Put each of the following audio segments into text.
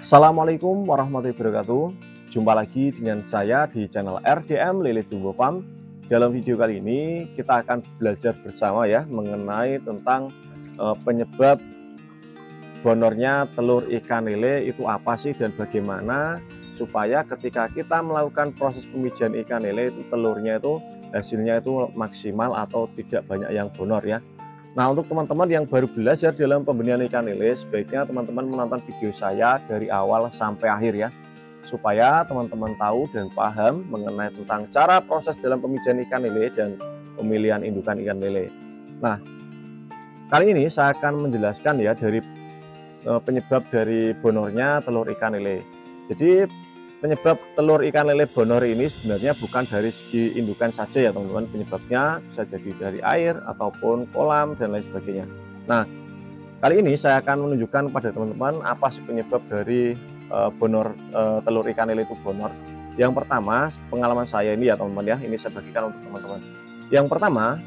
Assalamualaikum warahmatullahi wabarakatuh. Jumpa lagi dengan saya di channel RDM Lele Tumbuh Farm. Dalam video kali ini kita akan belajar bersama ya mengenai tentang penyebab bonornya telur ikan lele itu apa sih, dan bagaimana supaya ketika kita melakukan proses pemijahan ikan lele itu telurnya itu hasilnya itu maksimal atau tidak banyak yang bonor ya. Nah, untuk teman-teman yang baru belajar dalam pembenihan ikan lele, sebaiknya teman-teman menonton video saya dari awal sampai akhir ya, supaya teman-teman tahu dan paham mengenai tentang cara proses dalam pemijahan ikan lele dan pemilihan indukan ikan lele. Nah, kali ini saya akan menjelaskan ya dari penyebab dari bonornya telur ikan lele. Jadi penyebab telur ikan lele bonor ini sebenarnya bukan dari segi indukan saja ya teman-teman. Penyebabnya bisa jadi dari air ataupun kolam dan lain sebagainya. Nah, kali ini saya akan menunjukkan pada teman-teman apa sih penyebab dari bonor telur ikan lele itu bonor. Yang pertama, pengalaman saya ini ya teman-teman ya, ini saya bagikan untuk teman-teman. Yang pertama,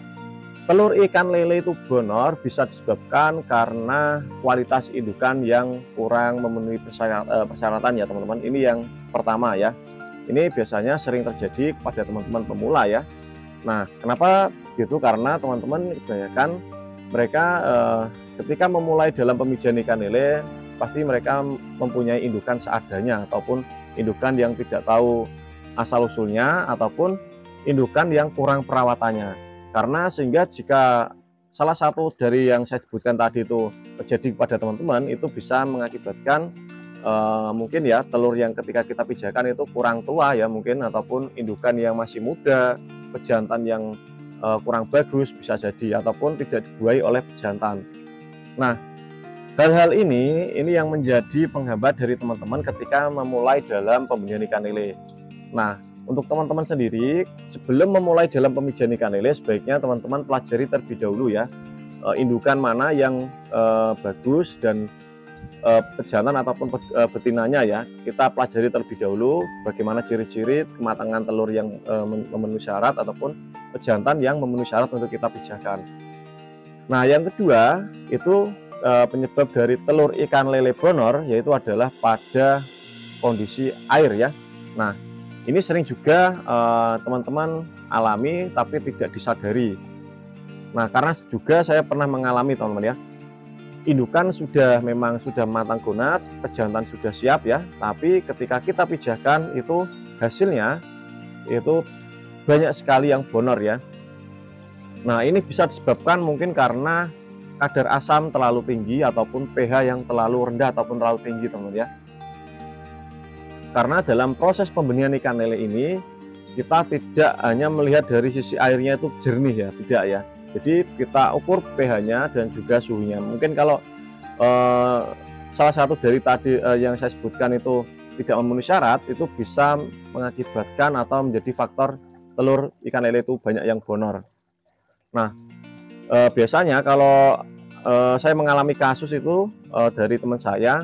telur ikan lele itu bonor bisa disebabkan karena kualitas indukan yang kurang memenuhi persyaratan ya teman-teman. Ini yang pertama ya. Ini biasanya sering terjadi kepada teman-teman pemula ya. Nah, kenapa gitu? Karena teman-teman kebanyakan mereka ketika memulai dalam pemijahan ikan lele, pasti mereka mempunyai indukan seadanya ataupun indukan yang tidak tahu asal-usulnya ataupun indukan yang kurang perawatannya. Karena sehingga jika salah satu dari yang saya sebutkan tadi itu terjadi kepada teman-teman, itu bisa mengakibatkan mungkin ya telur yang ketika kita pijahkan itu kurang tua ya mungkin, ataupun indukan yang masih muda, pejantan yang kurang bagus bisa jadi, ataupun tidak dibuai oleh pejantan. Nah, hal-hal ini yang menjadi penghambat dari teman-teman ketika memulai dalam pembenihan ikan lele. Nah, untuk teman-teman sendiri, sebelum memulai dalam pemijahan ikan lele, sebaiknya teman-teman pelajari terlebih dahulu ya, indukan mana yang bagus dan pejantan ataupun betinanya ya. Kita pelajari terlebih dahulu bagaimana ciri-ciri kematangan telur yang memenuhi syarat ataupun pejantan yang memenuhi syarat untuk kita pijahkan. Nah, yang kedua itu penyebab dari telur ikan lele bonor yaitu adalah pada kondisi air ya. Nah, ini sering juga teman-teman alami tapi tidak disadari. Nah, karena juga saya pernah mengalami teman-teman ya, indukan memang sudah matang gonat, pejantan sudah siap ya, tapi ketika kita pijahkan itu hasilnya itu banyak sekali yang bonor ya. Nah, ini bisa disebabkan mungkin karena kadar asam terlalu tinggi ataupun pH yang terlalu rendah ataupun terlalu tinggi teman-teman ya. Karena dalam proses pembenihan ikan lele ini kita tidak hanya melihat dari sisi airnya itu jernih ya, tidak ya. Jadi kita ukur pH-nya dan juga suhunya. Mungkin kalau salah satu dari tadi yang saya sebutkan itu tidak memenuhi syarat, itu bisa mengakibatkan atau menjadi faktor telur ikan lele itu banyak yang bonor. Nah, biasanya kalau saya mengalami kasus itu dari teman saya,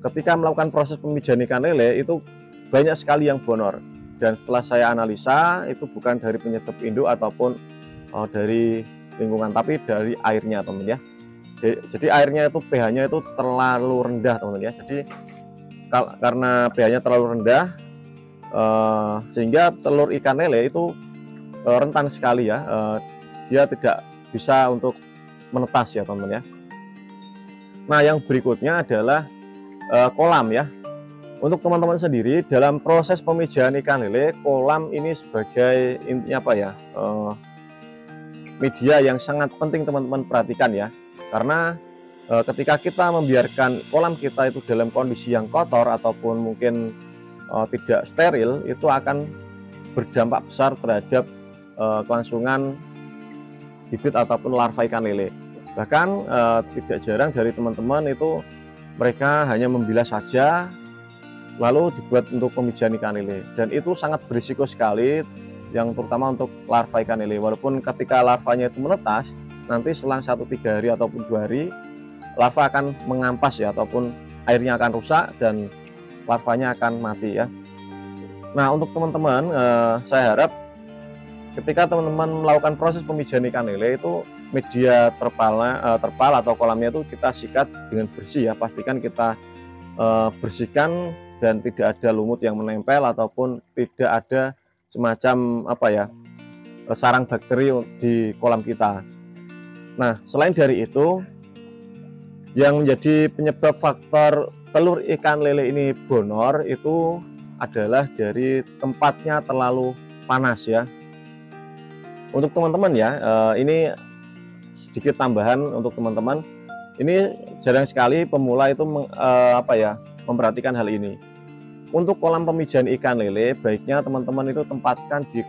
ketika melakukan proses pemijahan ikan lele itu banyak sekali yang bonor, dan setelah saya analisa itu bukan dari penyebab induk ataupun dari lingkungan, tapi dari airnya teman ya. Jadi airnya itu pH-nya itu terlalu rendah teman ya. Jadi karena pH-nya terlalu rendah sehingga telur ikan lele itu rentan sekali ya, dia tidak bisa untuk menetas ya teman ya. Nah, yang berikutnya adalah kolam ya. Untuk teman-teman sendiri dalam proses pemijahan ikan lele, kolam ini sebagai intinya apa ya, media yang sangat penting teman-teman perhatikan ya. Karena ketika kita membiarkan kolam kita itu dalam kondisi yang kotor ataupun mungkin tidak steril, itu akan berdampak besar terhadap kelangsungan bibit ataupun larva ikan lele. Bahkan tidak jarang dari teman-teman itu mereka hanya membilas saja lalu dibuat untuk pemijahan ikan lele, dan itu sangat berisiko sekali, yang terutama untuk larva ikan lele. Walaupun ketika larvanya itu menetas, nanti selang 1-3 hari ataupun 2 hari larva akan mengampas ya, ataupun airnya akan rusak dan larvanya akan mati ya. Nah, untuk teman-teman saya harap ketika teman-teman melakukan proses pemijahan ikan lele itu media terpal atau kolamnya itu kita sikat dengan bersih ya. Pastikan kita bersihkan dan tidak ada lumut yang menempel ataupun tidak ada semacam sarang bakteri di kolam kita. Nah, selain dari itu, yang menjadi penyebab faktor telur ikan lele ini bonor itu adalah dari tempatnya terlalu panas ya. Untuk teman-teman ya, ini sedikit tambahan untuk teman-teman. Ini jarang sekali pemula itu memperhatikan hal ini. Untuk kolam pemijahan ikan lele, baiknya teman-teman itu tempatkan di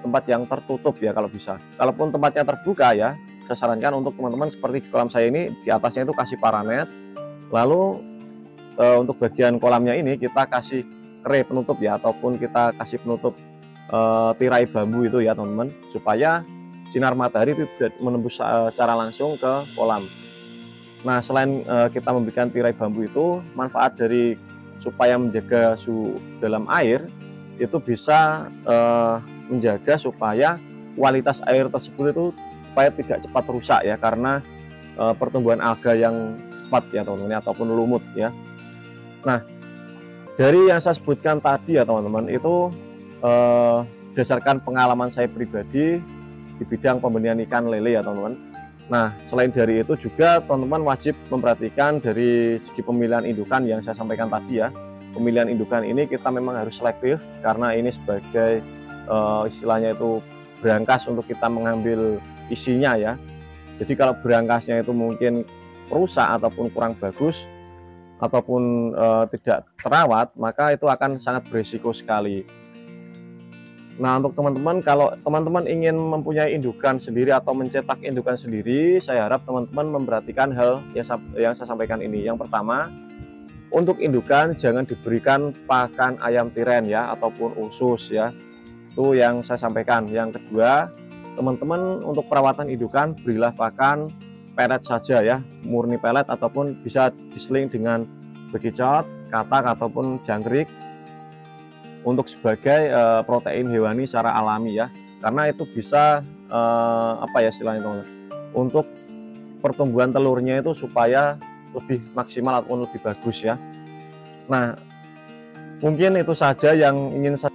tempat yang tertutup ya kalau bisa. Kalaupun tempatnya terbuka ya, saya sarankan untuk teman-teman seperti di kolam saya ini, di atasnya itu kasih paranet. Lalu untuk bagian kolamnya ini kita kasih kere penutup ya, ataupun kita kasih penutup tirai bambu itu ya teman-teman, supaya sinar matahari itu tidak menembus secara langsung ke kolam. Nah, selain kita memberikan tirai bambu itu, manfaat dari supaya menjaga suhu dalam air itu bisa menjaga supaya kualitas air tersebut itu supaya tidak cepat rusak ya, karena pertumbuhan alga yang cepat ya teman-teman, ataupun lumut ya. Nah, dari yang saya sebutkan tadi ya teman-teman, itu berdasarkan pengalaman saya pribadi di bidang pembenihan ikan lele ya teman-teman. Nah, selain dari itu juga teman-teman wajib memperhatikan dari segi pemilihan indukan yang saya sampaikan tadi ya. Pemilihan indukan ini kita memang harus selektif, karena ini sebagai istilahnya itu berangkas untuk kita mengambil isinya ya. Jadi kalau berangkasnya itu mungkin rusak ataupun kurang bagus ataupun tidak terawat, maka itu akan sangat berisiko sekali. Nah, untuk teman-teman, kalau teman-teman ingin mempunyai indukan sendiri atau mencetak indukan sendiri, saya harap teman-teman memperhatikan hal yang saya sampaikan ini. Yang pertama, untuk indukan jangan diberikan pakan ayam tiren ya, ataupun usus ya. Itu yang saya sampaikan. Yang kedua, teman-teman untuk perawatan indukan berilah pakan pelet saja ya, murni pelet, ataupun bisa diseling dengan bekicot, katak ataupun jangkrik untuk sebagai protein hewani secara alami ya, karena itu bisa istilahnya teman-teman, untuk pertumbuhan telurnya itu supaya lebih maksimal ataupun lebih bagus ya. Nah, mungkin itu saja yang ingin saya